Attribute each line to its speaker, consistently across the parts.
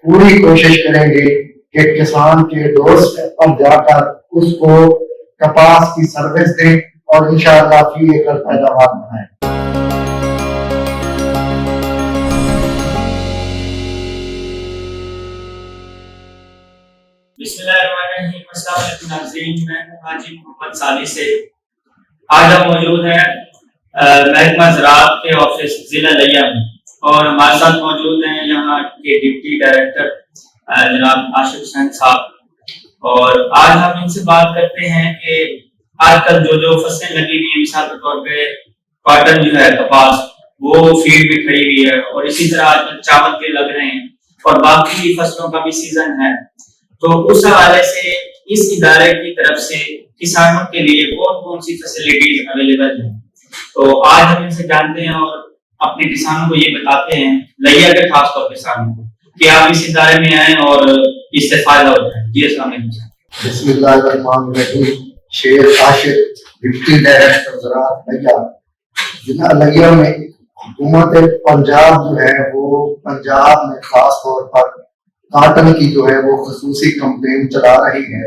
Speaker 1: पूरी कोशिश करेंगे कि किसान के डोर स्टेप पर जाकर उसको कपास की सर्विस दें और इंशाअल्लाह फी एकड़ पैदावार बढ़ाएं।
Speaker 2: बिस्मिल्लाहिर्रहमानिर्रहीम। अस्सलाम वालेकुम नाज़रीन, मैं हूं हाजी मोहम्मद साली से। आज हम मौजूद हैं महकमा ज़राअत के ऑफिस जिला लिया में और हमारे साथ मौजूद हैं यहाँ के डिप्टी डायरेक्टर जनाब आशिफ हुसैन साहब। और आज हम इनसे बात करते हैं कि आजकल जो फसलें लगी हुई हैं, मिसाल के तौर पे कॉटन जो है, कपास, वो फील्ड में खड़ी हुई है और इसी तरह आजकल चावल के लग रहे हैं और बाकी फसलों का भी सीजन है। तो उस हवाले से इस इदारे की तरफ से किसानों के लिए कौन कौन सी फैसिलिटीज अवेलेबल हैं, तो आज हम इनसे जानते हैं और अपने किसानों को ये बताते हैं, लिया के खास तौर पर किसानों को, कि आप इस इदारे में आए और इससे फायदा उठाएं। जी अस्सलाम वालेकुम।
Speaker 1: बिस्मिल्लाहिर्रहमानिर्रहीम। शेख आशिफ, डिप्टी डायरेक्टर ज़राअत लिया। जिला लिया में हुकूमत पंजाब जो है वो पंजाब में खास तौर पर काटन की जो है वो खसूसी कैंपेन चला रही है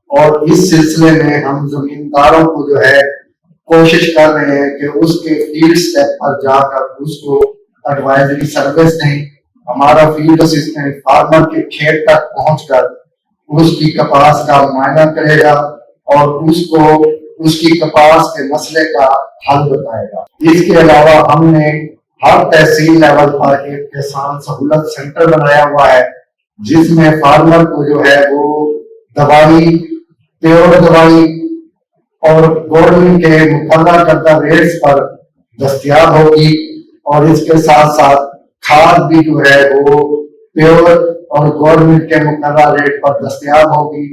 Speaker 1: और इस सिलसिले में हम जमींदारों को जो है कोशिश कर रहे हैं कि उसके फील्ड स्टेप पर जाकर उसको एडवाइजरी सर्विस दें। हमारा फील्ड असिस्टेंट फार्मर के खेत तक पहुंचकर उसकी कपास का मुआयना करेगा और उसको उसकी कपास के मसले का हल बताएगा। इसके अलावा हमने हर तहसील लेवल पर एक किसान सहूलत सेंटर बनाया हुआ है जिसमें फार्मर को जो है वो दवाई, प्योर दवाई और गवर्नमेंट के मुकर्रर करदा रेट्स पर दस्तयाब होगी और इसके साथ साथ खाद भी जो है वो प्योर और गवर्नमेंट के मुकर्रर रेट पर दस्तयाब होगी।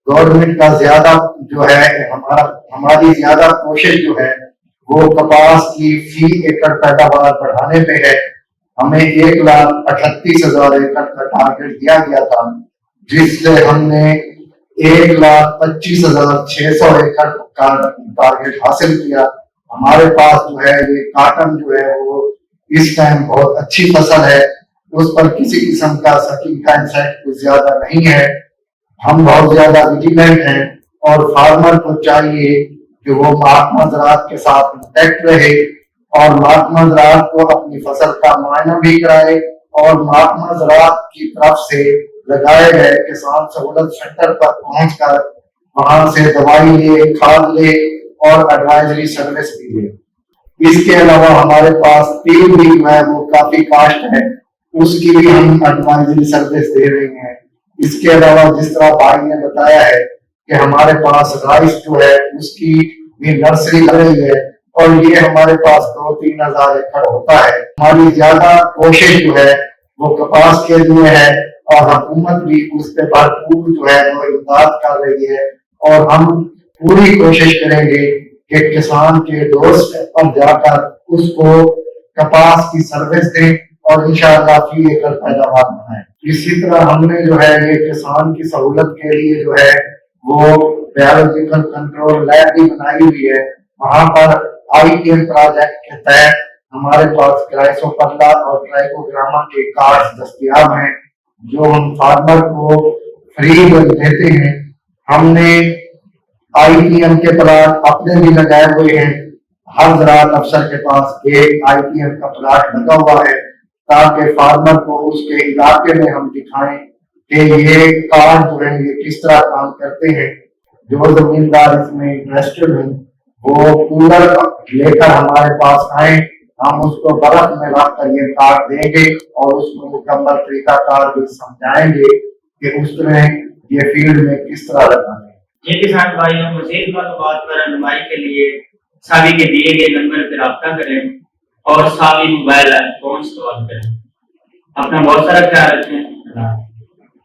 Speaker 1: गवर्नमेंट का ज्यादा जो है हमारी ज्यादा कोशिश जो है वो कपास की फी एकड़ पैदावार बढ़ाने पे है। हमें 1,38,000 एकड़ का टारगेट दिया गया था, जिससे हमने 1,25,600 एकड़ का टारगेट हासिल किया। हमारे पास जो है ये काटन जो है वो इस टाइम बहुत अच्छी फसल है, उस पर किसी किस्म का सकीन का इंसेक्ट कुछ ज्यादा नहीं है। हम बहुत ज्यादा विजिलेंट हैं और फार्मर को चाहिए कि वो महकमा ज़राअत के साथ इंटैक्ट रहे और महकमा ज़राअत को अपनी फसल का मुआयना भी कराए और महकमा ज़राअत की तरफ से लगाए गए किसान सहूलत सेंटर पर पहुंचकर वहां से दवाई ले, खाद ले और एडवाइजरी सर्विस भी ले। इसके अलावा हमारे पास तेल भी जो है वो काफी कास्ट है, उसकी भी हम एडवाइजरी सर्विस दे रहे हैं। इसके अलावा जिस तरह भाई ने बताया है कि हमारे पास राइस जो है उसकी भी नर्सरी लग रही है और ये हमारे पास 2-3 हजार एकड़ होता है। हमारी ज्यादा कोशिश जो है वो कपास के लिए है और हुकूमत भी उस पर भरपूर जो है वो इमदाद कर रही है और हम पूरी कोशिश करेंगे कि किसान के डोर स्टेप पर जाकर उसको कपास की सर्विस दें और इंशाअल्लाह फी एकड़ पैदावार बढ़ाएं। इसी तरह हमने जो है ये किसान की सहूलत के लिए जो है वो बायोलॉजिकल कंट्रोल लैब भी बनाई हुई है। वहां पर IPM प्रोजेक्ट के तहत हमारे पास क्राइसोपरला और ट्राइकोग्रामा के कार्ड्स दस्तयाब हैं जो हम फार्मर को फ्री में देते हैं। हमने IPM के प्लाट अपने भी लगाए हुए हैं। हर ज़राअत अफसर के पास एक IPM का प्लाट लगा हुआ है ताकि फार्मर को उसके इलाके में हम दिखाएं कि ये कार्ड जो है ये किस तरह काम करते हैं। जो जमींदार इसमें इंटरेस्टेड हैं वो कूलर लेकर हमारे पास आए, हम उसको बर्फ में रख कर ये कार्ड देंगे और उसको मुकम्मल तरीकाकार भी समझाएंगे कि उस तरह ये फील्ड में किस तरह लगाना है।
Speaker 2: ये किसान भाइयों मज़ीद मालूमात व रहनुमाई के लिए सावी के दिए गए नंबर पर राब्ता करें और सावी मोबाइल ऐप को इस्तेमाल करें। अपना बहुत सारा ख्याल रखें।